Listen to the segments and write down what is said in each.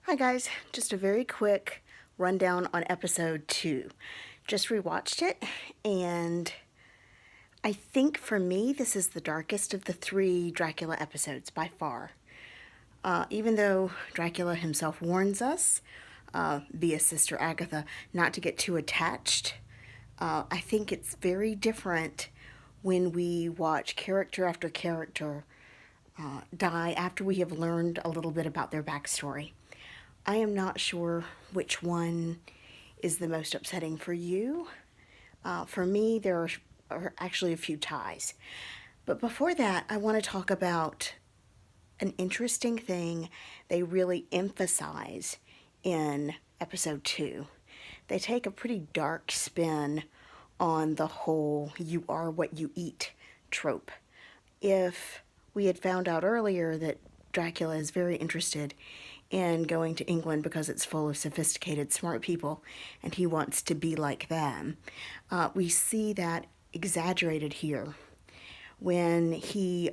Hi guys, just a very quick rundown on episode 2. Just rewatched it, and I think for me this is the darkest of the 3 Dracula episodes by far. Even though Dracula himself warns us, via Sister Agatha, not to get too attached, I think it's very different when we watch character after character die after we have learned a little bit about their backstory. I am not sure which one is the most upsetting for you. For me, are actually a few ties. But before that, I want to talk about an interesting thing they really emphasize in episode 2. They take a pretty dark spin on the whole "you are what you eat" trope. If we had found out earlier that Dracula is very interested in going to England because it's full of sophisticated, smart people, and he wants to be like them, we see that exaggerated here. When he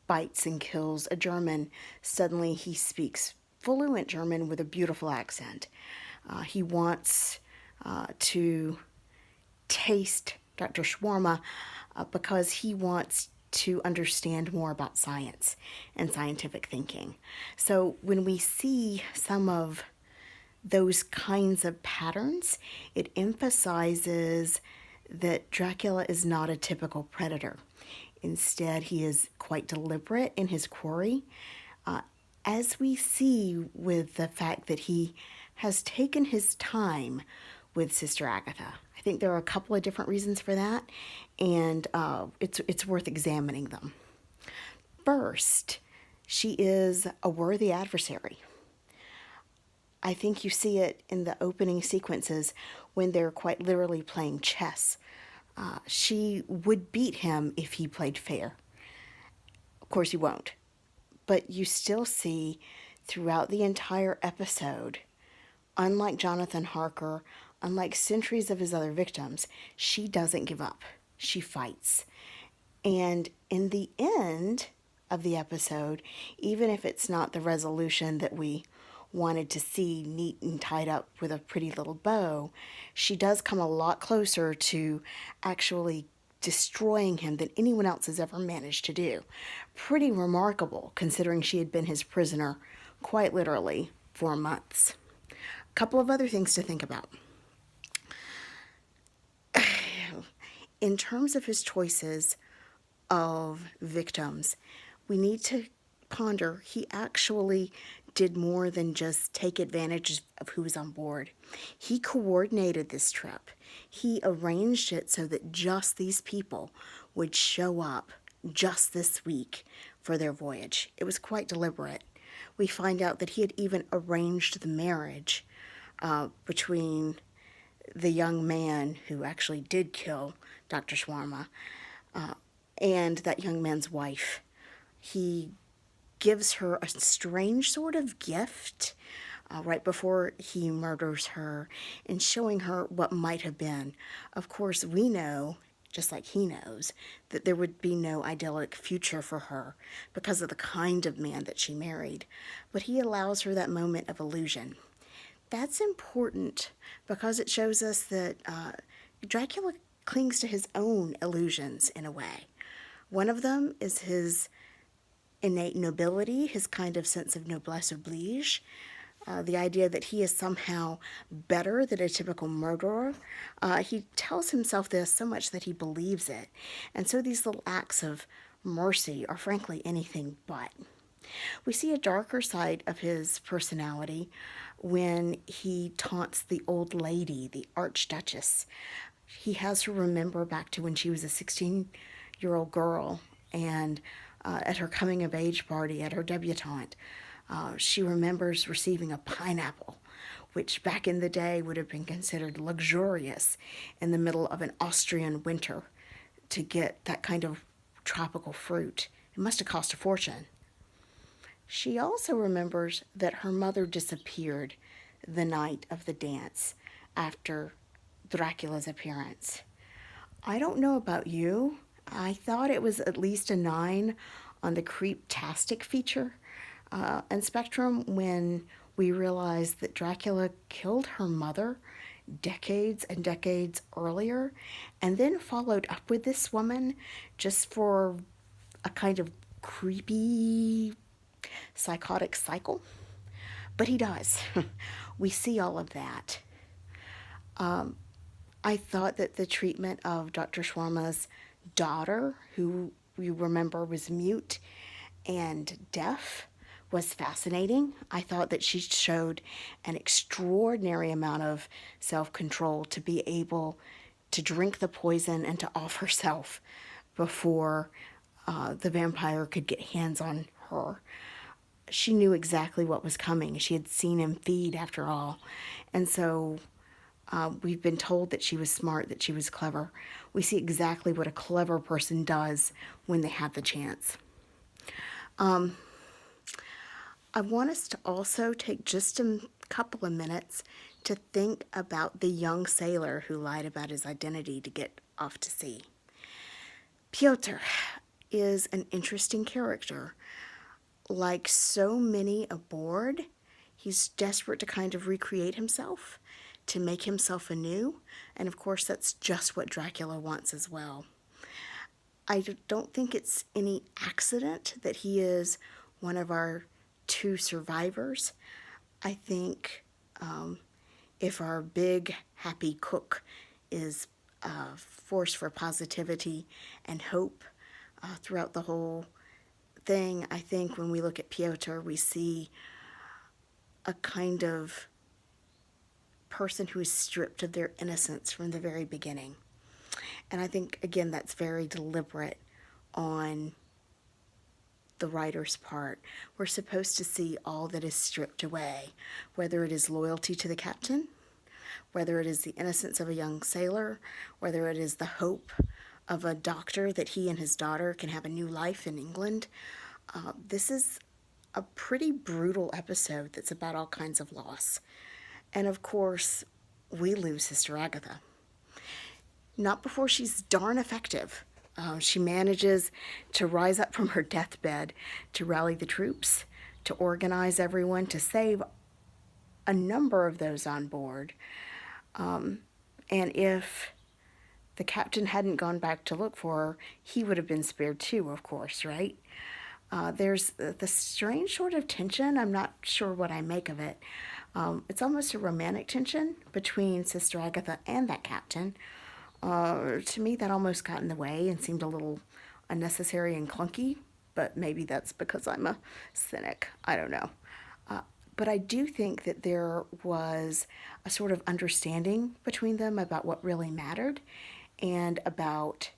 bites and kills a German, suddenly he speaks fluent German with a beautiful accent. He wants to taste Dr. Shawarma because he wants to understand more about science and scientific thinking. So when we see some of those kinds of patterns, it emphasizes that Dracula is not a typical predator. Instead, he is quite deliberate in his quarry, as we see with the fact that he has taken his time with Sister Agatha. I think there are a couple of different reasons for that, and it's worth examining them. First, she is a worthy adversary. I think you see it in the opening sequences when they're quite literally playing chess. She would beat him if he played fair. Of course, he won't. But you still see throughout the entire episode, unlike Jonathan Harker, unlike centuries of his other victims, she doesn't give up. She fights. And in the end of the episode, even if it's not the resolution that we wanted to see neat and tied up with a pretty little bow, she does come a lot closer to actually destroying him than anyone else has ever managed to do. Pretty remarkable, considering she had been his prisoner quite literally for months. A couple of other things to think about. In terms of his choices of victims, we need to ponder he actually did more than just take advantage of who was on board. He coordinated this trip. He arranged it so that just these people would show up just this week for their voyage. It was quite deliberate. We find out that he had even arranged the marriage between the young man who actually did kill Dr. Shawarma and that young man's wife. He gives her a strange sort of gift right before he murders her and showing her what might have been. Of course, we know, just like he knows, that there would be no idyllic future for her because of the kind of man that she married. But he allows her that moment of illusion. That's important because it shows us that Dracula clings to his own illusions in a way. One of them is his innate nobility, his kind of sense of noblesse oblige, the idea that he is somehow better than a typical murderer. He tells himself this so much that he believes it. And so these little acts of mercy are frankly anything but. We see a darker side of his personality when he taunts the old lady, the Archduchess. He has her remember back to when she was a 16-year-old girl, and at her coming of age party, at her debutante, she remembers receiving a pineapple, which back in the day would have been considered luxurious in the middle of an Austrian winter. To get that kind of tropical fruit, it must have cost a fortune. She also remembers that her mother disappeared the night of the dance after Dracula's appearance. I don't know about you. I thought it was at least a 9 on the creep-tastic feature and spectrum when we realize that Dracula killed her mother decades and decades earlier and then followed up with this woman just for a kind of creepy psychotic cycle. But he does. We see all of that. I thought that the treatment of Dr. Shawarma's daughter, who you remember was mute and deaf, was fascinating. I thought that she showed an extraordinary amount of self control to be able to drink the poison and to off herself before the vampire could get hands on her. She knew exactly what was coming. She had seen him feed, after all. And so we've been told that she was smart, that she was clever. We see exactly what a clever person does when they have the chance. I want us to also take just a couple of minutes to think about the young sailor who lied about his identity to get off to sea. Pyotr is an interesting character. Like so many aboard, he's desperate to kind of recreate himself, to make himself anew, and of course that's just what Dracula wants as well. I don't think it's any accident that he is one of our two survivors. I think if our big happy cook is a force for positivity and hope throughout the whole thing, I think when we look at Pyotr, we see a kind of person who is stripped of their innocence from the very beginning. And I think, again, that's very deliberate on the writer's part. We're supposed to see all that is stripped away, whether it is loyalty to the captain, whether it is the innocence of a young sailor, whether it is the hope of a doctor that he and his daughter can have a new life in England. This is a pretty brutal episode that's about all kinds of loss. And of course, we lose Sister Agatha. Not before she's darn effective. She manages to rise up from her deathbed, to rally the troops, to organize everyone, to save a number of those on board. And if the captain hadn't gone back to look for her, he would have been spared too, of course, right? There's the strange sort of tension. I'm not sure what I make of it. It's almost a romantic tension between Sister Agatha and that captain. To me, that almost got in the way and seemed a little unnecessary and clunky, but maybe that's because I'm a cynic. I don't know. But I do think that there was a sort of understanding between them about what really mattered and about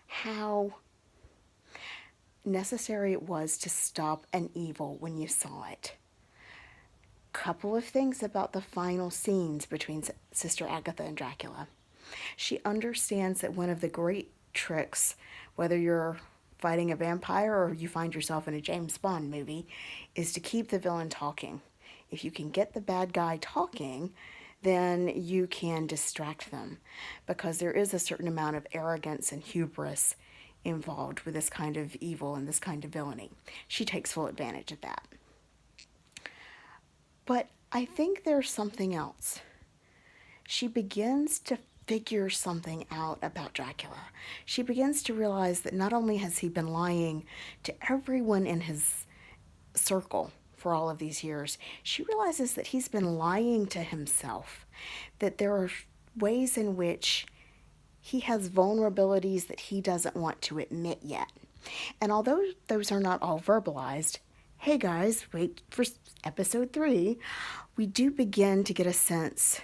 how necessary it was to stop an evil when you saw it. Couple of things about the final scenes between Sister Agatha and Dracula. She understands that one of the great tricks, whether you're fighting a vampire or you find yourself in a James Bond movie, is to keep the villain talking. If you can get the bad guy talking, then you can distract them, because there is a certain amount of arrogance and hubris involved with this kind of evil and this kind of villainy. She takes full advantage of that. But I think there's something else. She begins to figure something out about Dracula. She begins to realize that not only has he been lying to everyone in his circle for all of these years, she realizes that he's been lying to himself, that there are ways in which he has vulnerabilities that he doesn't want to admit yet. And although those are not all verbalized, hey guys, wait for episode 3, we do begin to get a sense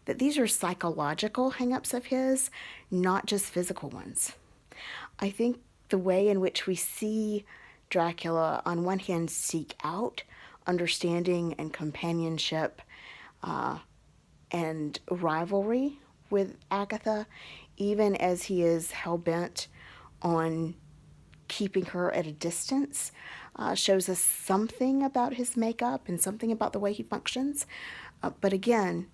that these are psychological hang-ups of his, not just physical ones. I think the way in which we see Dracula, on one hand, seek out understanding and companionship and rivalry with Agatha, even as he is hell-bent on keeping her at a distance, shows us something about his makeup and something about the way he functions. But again,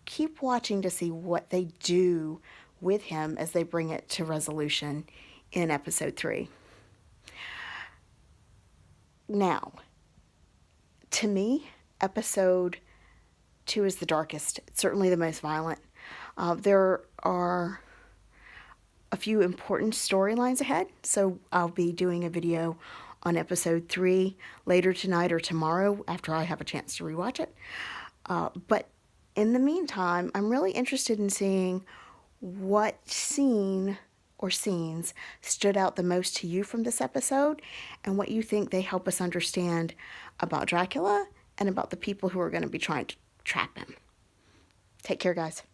keep watching to see what they do with him as they bring it to resolution in episode 3. Now, to me, episode 2 is the darkest. It's certainly the most violent. There are a few important storylines ahead, so I'll be doing a video on episode 3 later tonight or tomorrow after I have a chance to rewatch it. But in the meantime, I'm really interested in seeing what scene or scenes stood out the most to you from this episode and what you think they help us understand about Dracula and about the people who are going to be trying to trap him. Take care, guys.